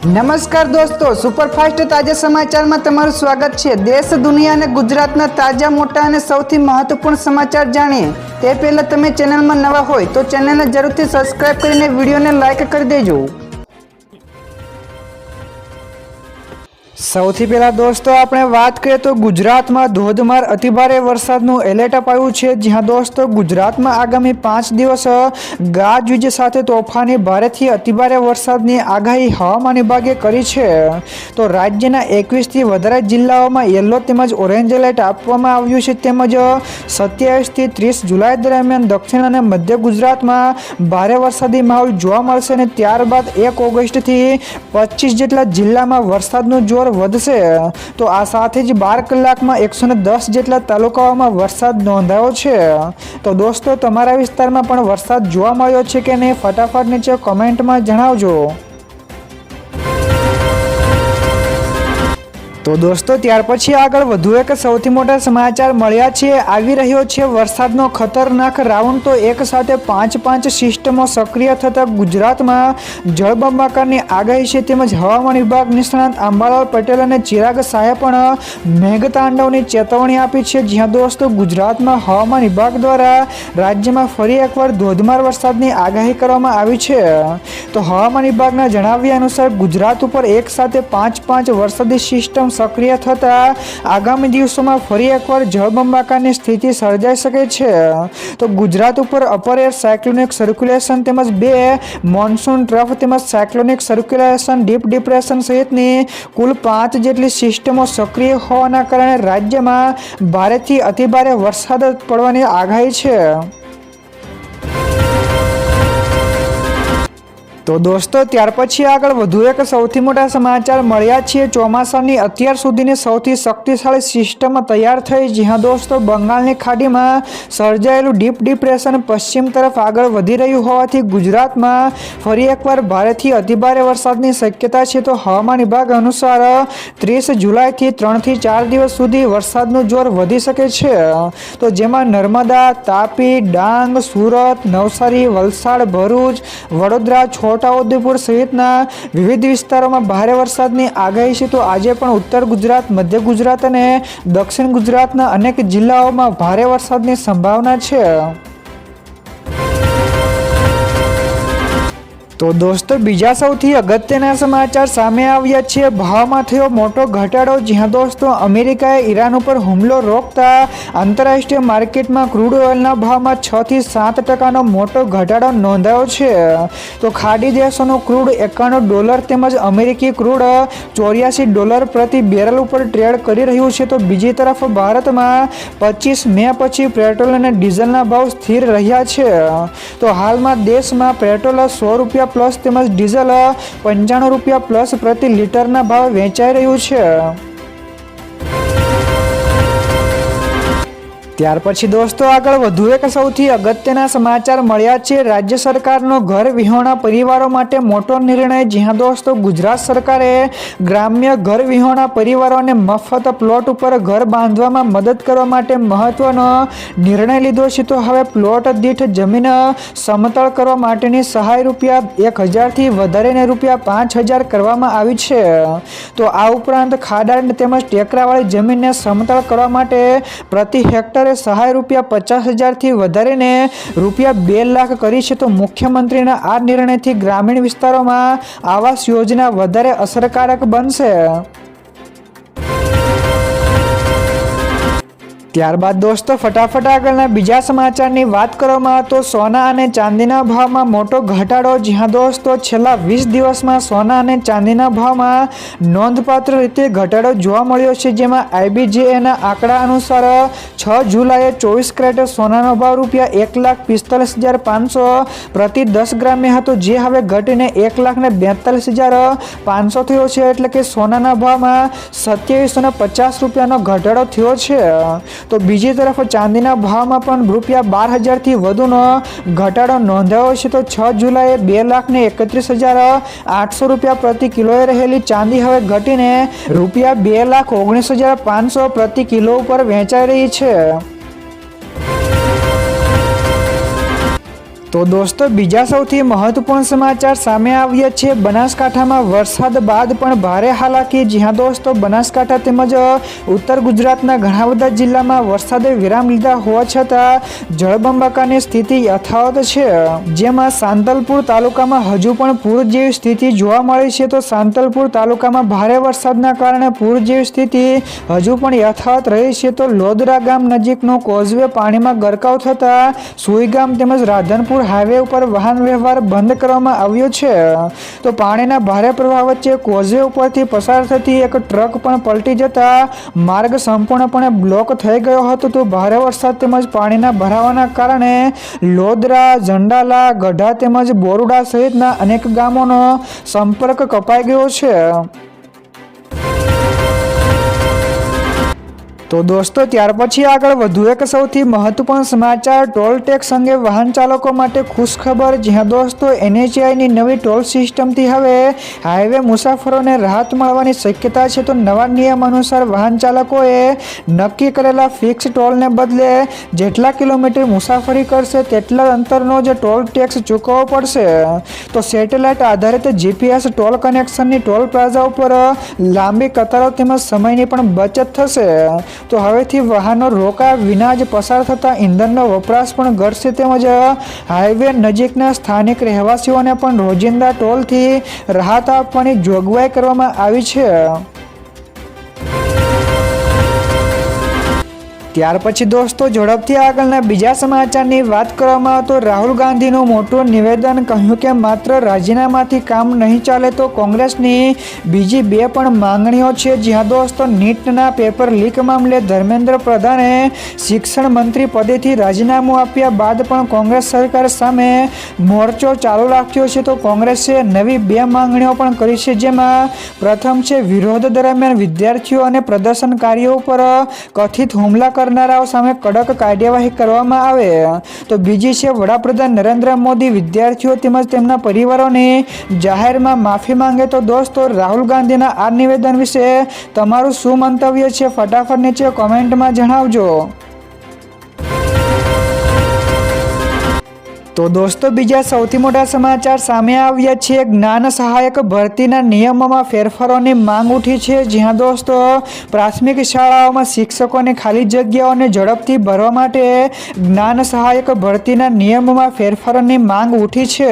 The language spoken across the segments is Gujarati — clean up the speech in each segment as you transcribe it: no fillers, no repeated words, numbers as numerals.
નમસ્કાર દોસ્તો, સુપરફાસ્ટ તાજા સમાચારમાં તમારું સ્વાગત છે। દેશ, દુનિયા અને ગુજરાતના તાજા, મોટા અને સૌથી મહત્વપૂર્ણ સમાચાર જાણીએ તે પહેલા તમે ચેનલમાં નવા હોય તો ચેનલને જરૂરથી સબસ્ક્રાઇબ કરીને વિડીયોને લાઇક કરી દેજો। સૌથી પહેલા દોસ્તો આપણે વાત કરીએ તો ગુજરાતમાં ધોધમાર અતિભારે વરસાદનું એલર્ટ અપાયું છે। જ્યાં દોસ્તો ગુજરાતમાં આગામી 5 દિવસ ગાજવીજ સાથે તોફાની ભારેથી અતિભારે વરસાદની આગાહી હવામાન વિભાગે કરી છે। તો રાજ્યના 21 થી વધારે જિલ્લાઓમાં યલો તેમજ ઓરેન્જ એલર્ટ આપવામાં આવ્યું છે। તેમજ 27 થી 30 જુલાઈ દરમિયાન દક્ષિણ અને મધ્ય ગુજરાતમાં ભારે વરસાદી માહોલ જોવા મળશે અને ત્યારબાદ 1 ઓગસ્ટથી 25 જેટલા જિલ્લામાં વરસાદનું જોર વધશે। તો આ સાથે જ 12 કલાકમાં 110 જેટલા તાલુકાઓમાં વરસાદ નોંધાયો છે। તો દોસ્તો તમારા વિસ્તારમાં પણ વરસાદ જોવા મળ્યો છે કે નહીં, ફટાફટ નીચે કોમેન્ટમાં જણાવજો। તો દોસ્તો ત્યાર પછી આગળ વધુ એક સૌથી મોટા સમાચાર મળ્યા છે। આવી રહ્યો છે વરસાદનો ખતરનાક રાઉન્ડ। તો એક સાથે 5 સિસ્ટમો સક્રિય થતા ગુજરાતમાં જળબંબાકારની આગાહી છે। તેમજ હવામાન વિભાગ નિષ્ણાત અંબાલાલ પટેલ અને ચિરાગ શાહે પણ મેઘતાંડવની ચેતવણી આપી છે। જ્યાં દોસ્તો ગુજરાતમાં હવામાન વિભાગ દ્વારા રાજ્યમાં ફરી એકવાર ધોધમાર વરસાદની આગાહી કરવામાં આવી છે। તો હવામાન વિભાગના જણાવ્યા અનુસાર ગુજરાત ઉપર એક સાથે 5 વરસાદી સિસ્ટમ સક્રિય થતા આગામી દિવસોમાં ફરી એકવાર જળબંબાકારની સ્થિતિ સર્જાઈ શકે છે। તો ગુજરાત ઉપર અપર એર સાયક્લોનિક સર્ક્યુલેશન તેમજ 2 મોન્સૂન ટ્રફ તેમજ સાયક્લોનિક સર્ક્યુલેશન, ડીપ ડિપ્રેશન સહિતની કુલ 5 જેટલી સિસ્ટમો સક્રિય હોવાના કારણે રાજ્યમાં ભારેથી અતિભારે વરસાદ પડવાની આગાહી છે। તો દોસ્તો ત્યાર પછી આગળ વધુ એક સૌથી મોટા સમાચાર મળ્યા છે। ચોમાસાની અત્યાર સુધીની સૌથી શક્તિશાળી સિસ્ટમ તૈયાર થઈ। જ્યાં દોસ્તો બંગાળની ખાડીમાં સર્જાયેલું ડીપ ડિપ્રેશન પશ્ચિમ તરફ આગળ વધી રહ્યું હોવાથી ગુજરાતમાં ફરી એકવાર ભારેથી અતિભારે વરસાદની શક્યતા છે। તો હવામાન વિભાગ અનુસાર 30 જુલાઈથી 3 થી 4 દિવસ સુધી વરસાદનું જોર વધી શકે છે। તો જેમાં નર્મદા, તાપી, ડાંગ, સુરત, નવસારી, વલસાડ, ભરૂચ, વડોદરા, છોટાઉદેપુર સહિતના વિવિધ વિસ્તારોમાં ભારે વરસાદની આગાહી છે। તો આજે પણ ઉત્તર ગુજરાત, મધ્ય ગુજરાત અને દક્ષિણ ગુજરાતના અનેક જિલ્લાઓમાં ભારે વરસાદની સંભાવના છે। તો દોસ્તો બીજા સૌથી અગત્યના સમાચાર સામે આવ્યા છે। ભાવમાં થયો મોટો ઘટાડો। જ્યાં દોસ્તો અમેરિકાએ ઈરાન ઉપર હુમલો રોકતા આંતરરાષ્ટ્રીય માર્કેટમાં ક્રૂડ ઓઇલના ભાવમાં 6 થી 7% મોટો ઘટાડો નોંધાયો છે। તો ખાડી દેશોનું ક્રૂડ $91 તેમજ અમેરિકી ક્રૂડ $84 પ્રતિ બેરલ ઉપર ટ્રેડ કરી રહ્યું છે। તો બીજી તરફ ભારતમાં 25 મે પછી પેટ્રોલ અને ડીઝલના ભાવ સ્થિર રહ્યા છે। તો હાલમાં દેશમાં પેટ્રોલ ₹100 પ્લસ તેમજ ડીઝલ ₹95 પ્લસ પ્રતિ લીટરના ભાવે વેચાઈ રહ્યું છે। ત્યાર પછી દોસ્તો આગળ વધુ એક સૌથી અગત્યના સમાચાર મળ્યા છે। રાજ્ય સરકારનો ઘર વિહોણા પરિવારો માટે મોટો નિર્ણય। જ્યાં દોસ્તો ગુજરાત સરકારે ગ્રામ્ય ઘર વિહોણા પરિવારોને મફત પ્લોટ ઉપર ઘર બાંધવામાં મદદ કરવા માટે મહત્વનો નિર્ણય લીધો છે। તો હવે પ્લોટ દીઠ જમીન સમતળ કરવા માટેની સહાય ₹1000 થી વધારીને ₹5000 કરવામાં આવી છે। તો આ ઉપરાંત ખાડા તેમજ ટેકરાવાળી જમીનને સમતળ કરવા માટે પ્રતિ હેક્ટર સહાય ₹50,000 થી વધારીને ₹2 લાખ કરી છે। તો મુખ્યમંત્રીના આ નિર્ણયથી ગ્રામીણ વિસ્તારોમાં આવાસ યોજના વધારે અસરકારક બનશે। ત્યારબાદ દોસ્તો ફટાફટ આગળના બીજા સમાચારની વાત કરવામાં તો સોના અને ચાંદીના ભાવમાં મોટો ઘટાડો। જ્યાં દોસ્તો છેલ્લા 20 દિવસમાં સોના અને ચાંદીના ભાવમાં નોંધપાત્ર રીતે ઘટાડો જોવા મળ્યો છે। જેમાં IBJના આંકડા અનુસાર 6 જુલાઈએ 24 કેરેટ સોનાનો ભાવ ₹1,45,500 પ્રતિ 10 ગ્રામે હતો, જે હવે ઘટીને ₹1,42,500 થયો છે। એટલે કે સોનાના ભાવમાં ₹2750નો ઘટાડો થયો છે। તો બીજી તરફ ચાંદીના ભાવમાં પણ ₹12,000 થી વધુનો ઘટાડો નોંધાયો છે। તો 6 જુલાઈએ ₹2,31,800 પ્રતિ કિલોએ રહેલી ચાંદી હવે ઘટીને ₹2,19,500 પ્રતિ કિલો ઉપર વેચાઈ રહી છે। તો તો દોસ્તો બીજા સૌથી મહત્વપૂર્ણ સમાચાર સામે આવ્યા છે બનાસકાંઠામાં વરસાદ બાદ પણ ભારે હાલાકી। જ્યાં દોસ્તો બનાસકાંઠા તેમજ ઉત્તર ગુજરાતના ઘણા બધા જિલ્લામાં વરસાદે વિરામ લીધા હોવા છતાં જળબંબાકારની સ્થિતિ યથાવત છે। જેમાં સાંતલપુર તાલુકામાં હજુ પણ પૂર જેવી સ્થિતિ જોવા મળી છે। તો સાંતલપુર તાલુકામાં ભારે વરસાદના કારણે પૂર જેવી સ્થિતિ હજુ પણ યથાવત રહી છે। તો લોદરા ગામ નજીકનો કોઝવે પાણીમાં ગરકાવ થતા સુઈગામ તેમજ રાધનપુર હાઈવે ઉપર વાહન વ્યવહાર બંધ કરવામાં આવ્યો છે। તો પાણીના ભારે પ્રવાહ વચ્ચે કોઝવે ઉપરથી પસાર થતી એક ટ્રક પણ પલટી જતા માર્ગ સંપૂર્ણપણે બ્લોક થઈ ગયો હતો। તો ભારે વરસાદ તેમજ પાણીના ભરાવાના કારણે લોદરા, જંડાલા, ગઢા તેમજ બોરુડા સહિતના અનેક ગામોનો સંપર્ક કપાઈ ગયો છે। તો દોસ્તો ત્યાર પછી આગળ વધુ એક સૌથી મહત્વપૂર્ણ સમાચાર ટોલ ટેક્સ અંગે વાહન ચાલકો માટે ખુશખબર। જ્યાં દોસ્તો NHAIની નવી ટોલ સિસ્ટમથી હવે હાઈવે મુસાફરોને રાહત મળવાની શક્યતા છે। તો નવા નિયમ અનુસાર વાહન ચાલકોએ નક્કી કરેલા ફિક્સ ટોલને બદલે જેટલા કિલોમીટર મુસાફરી કરશે તેટલા અંતરનો જ ટોલ ટેક્સ ચૂકવવો પડશે। તો સેટેલાઇટ આધારિત GPS ટોલ કનેક્શનની ટોલ પ્લાઝા ઉપર લાંબી કતારો તેમજ સમયની પણ બચત થશે। તો હવેથી વાહનો રોકાયા વિના જ પસાર થતા ઈંધણનો વપરાશ પણ ઘટશે તેમજ હાઈવે નજીકના સ્થાનિક રહેવાસીઓને પણ રોજિંદા ટોલથી રાહત આપવાની જોગવાઈ કરવામાં આવી છે। ત્યાર પછી દોસ્તો ઝડપથી આગળના બીજા સમાચારની વાત કરવામાં આવે તો રાહુલ ગાંધીનું મોટું નિવેદન, કહ્યું કે માત્ર રાજીનામાથી કામ નહીં ચાલે તો કોંગ્રેસની બીજી બે પણ માંગણીઓ છે। જ્યાં દોસ્તો નીટના પેપર લીક મામલે ધર્મેન્દ્ર પ્રધાને શિક્ષણ મંત્રી પદેથી રાજીનામું આપ્યા બાદ પણ કોંગ્રેસ સરકાર સામે મોરચો ચાલુ રાખ્યો છે। તો કોંગ્રેસે નવી બે માંગણીઓ પણ કરી છે। જેમાં પ્રથમ છે વિરોધ દરમિયાન વિદ્યાર્થીઓ અને પ્રદર્શનકારીઓ ઉપર કથિત હુમલા કરનારાઓ સામે કડક કાર્યવાહી કરવામાં આવે। તો બીજી છે વડાપ્રધાન નરેન્દ્ર મોદી વિદ્યાર્થીઓ તેમજ તેમના પરિવારોની જાહેરમાં માફી માંગે। તો દોસ્તો રાહુલ ગાંધીના આ નિવેદન વિશે તમારું શું મંતવ્ય છે? ફટાફટ નીચે કોમેન્ટમાં જણાવજો। તો દોસ્તો બીજા સૌથી મોટા સમાચાર સામે આવ્યા છે। જ્ઞાન સહાયક ભરતીના નિયમોમાં ફેરફારોની માંગ ઉઠી છે। જ્યાં દોસ્તો પ્રાથમિક શાળાઓમાં શિક્ષકોની ખાલી જગ્યાઓને ઝડપથી ભરવા માટે જ્ઞાન સહાયક ભરતીના નિયમોમાં ફેરફારોની માંગ ઉઠી છે।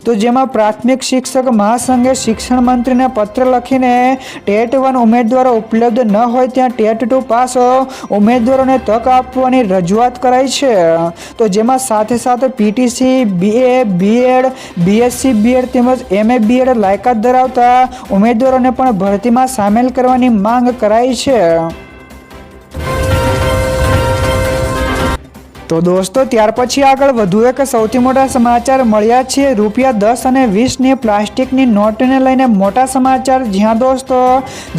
તો જેમાં પ્રાથમિક શિક્ષક મહાસંઘે શિક્ષણ મંત્રીને પત્ર લખીને ટેટ-1 ઉમેદવારો ઉપલબ્ધ ન હોય ત્યાં ટેટ-2 પાસ ઉમેદવારોને તક આપવાની રજૂઆત કરાઈ છે। તો જેમાં સાથે સાથે PTC, BA, BEd, BSc, BEd તેમજ MA, BEd લાયકાત ધરાવતા ઉમેદવારોને પણ ભરતીમાં સામેલ કરવાની માંગ કરાઈ છે। તો દોસ્તો ત્યાર પછી આગળ વધુ એક સૌથી મોટા સમાચાર મળ્યા છે। ₹10 અને 20ની પ્લાસ્ટિકની નોટને લઈને મોટા સમાચાર। જ્યાં દોસ્તો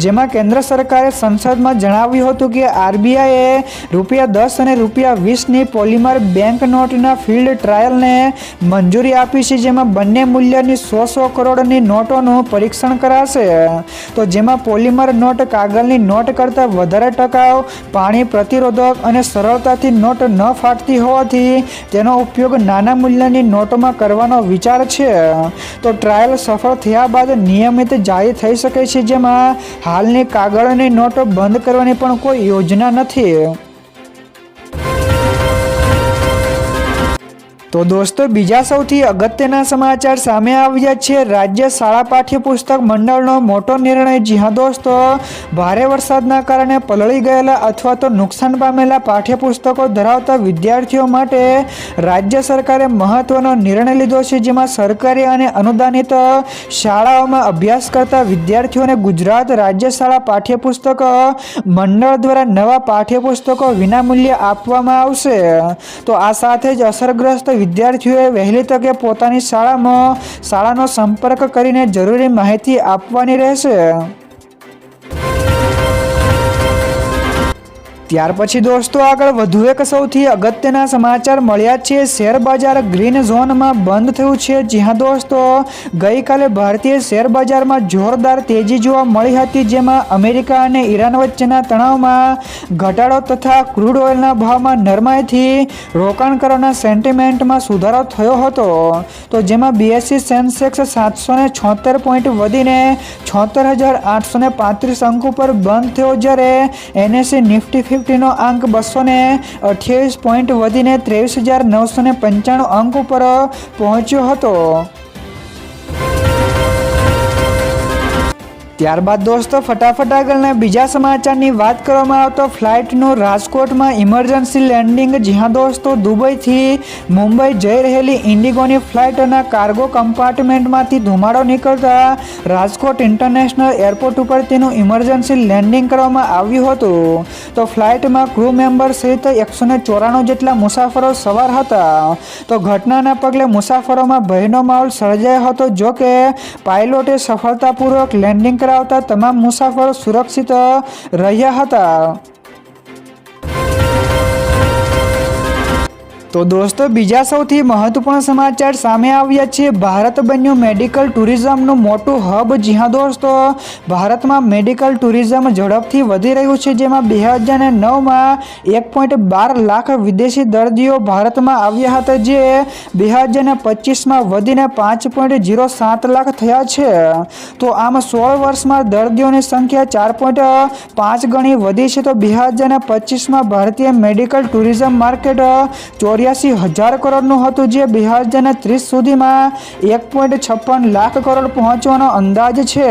જેમાં કેન્દ્ર સરકારે સંસદમાં જણાવ્યું હતું કે RBIએ ₹10 અને ₹20ની પોલિમર બેંક નોટના ફિલ્ડ ટ્રાયલને મંજૂરી આપી છે। જેમાં બંને મૂલ્યની 100 કરોડની નોટોનું પરીક્ષણ કરાશે। તો જેમાં પોલિમર નોટ કાગળની નોટ કરતાં વધારે ટકાઉ, પાણી પ્રતિરોધક અને સરળતાથી નોટ ન ફાટતી હોવાથી તેનો ઉપયોગ નાના મૂલ્યની નોટોમાં કરવાનો વિચાર છે। તો ટ્રાયલ સફળ થયા બાદ નિયમિત જારી થઈ શકે છે। જેમાં હાલની કાગળની નોટો બંધ કરવાની પણ કોઈ યોજના નથી। તો દોસ્તો બીજા સૌથી અગત્યના સમાચાર સામે આવ્યા છે। રાજ્ય શાળા પાઠ્યપુસ્તક મંડળનો મોટો નિર્ણય। જ્યાં દોસ્તો ભારે વરસાદના કારણે પલળી ગયેલા અથવા તો નુકસાન પામેલા પાઠ્યપુસ્તકો ધરાવતા વિદ્યાર્થીઓ માટે રાજ્ય સરકારે મહત્વનો નિર્ણય લીધો છે। જેમાં સરકારી અને અનુદાનિત શાળાઓમાં અભ્યાસ કરતા વિદ્યાર્થીઓને ગુજરાત રાજ્ય શાળા પાઠ્યપુસ્તક મંડળ દ્વારા નવા પાઠ્યપુસ્તકો વિનામૂલ્યે આપવામાં આવશે। તો આ સાથે જ અસરગ્રસ્ત વિદ્યાર્થીઓએ વહેલી તકે પોતાની શાળાનો સંપર્ક કરીને જરૂરી માહિતી આપવાની રહેશે। ત્યાર પછી દોસ્તો આગળ વધુ એક સૌથી અગત્યના સમાચાર મળ્યા છે. શેર બજાર ગ્રીન ઝોનમાં બંધ થયું છે. જી હા દોસ્તો, ગઈકાલે ભારતીય શેર બજારમાં જોરદાર તેજી જોવા મળી હતી, જેમાં અમેરિકા અને ઈરાન વચ્ચેના તણાવમાં ઘટાડો તથા ક્રૂડ ઓઇલના ભાવમાં નરમાઈથી રોકાણકારોના સેન્ટિમેન્ટમાં સુધારો થયો હતો. તો જેમાં BSE સેન્સેક્સ 776 પોઈન્ટ વધીને 76,835 અંક ઉપર બંધ થયો, જ્યારે NSE નિફ્ટી 50નો આંક 228 પોઈન્ટ વધીને 23,995 અંક ઉપર પહોંચ્યો હતો. ત્યારબાદ દોસ્તો ફટાફટ આગળના બીજા સમાચારની વાત કરવામાં આવે તો ફ્લાઇટનું રાજકોટમાં ઇમરજન્સી લેન્ડિંગ. જી હા દોસ્તો, દુબઈથી મુંબઈ જઈ રહેલી ઇન્ડિગોની ફ્લાઇટના કાર્ગો કમ્પાર્ટમેન્ટમાંથી ધુમાડો નીકળતા રાજકોટ ઇન્ટરનેશનલ એરપોર્ટ ઉપર તેનું ઇમરજન્સી લેન્ડિંગ કરવામાં આવ્યું હતું. તો ફ્લાઇટમાં ક્રૂ મેમ્બર સહિત 194 જેટલા મુસાફરો સવાર હતા. તો ઘટનાના પગલે મુસાફરોમાં ભયનો માહોલ સર્જાયો હતો. જો કે પાયલોટે સફળતાપૂર્વક લેન્ડિંગ કરાવતા તમામ મુસાફરો સુરક્ષિત રહ્યા હતા. તો દોસ્તો બીજા સૌથી મહત્વપૂર્ણ સમાચાર સામે આવ્યા છે. ભારત બન્યું મેડિકલ ટુરિઝમનું મોટું હબ. જી હા દોસ્તો, ભારતમાં મેડિકલ ટુરિઝમ ઝડપથી વધી રહ્યું છે, જેમાં 2009માં 1.12 લાખ વિદેશી દર્દીઓ ભારતમાં આવ્યા હતા, જે 2025માં વધીને 5.07 લાખ થયા છે. તો આમ 16 વર્ષમાં દર્દીઓની સંખ્યા 4.5 ગણી વધી છે. તો 2025માં ભારતીય મેડિકલ ટુરિઝમ માર્કેટ 84,000 કરોડનું હતું, જે 2030 સુધીમાં 1.56 લાખ કરોડ પહોંચવાનો અંદાજ છે.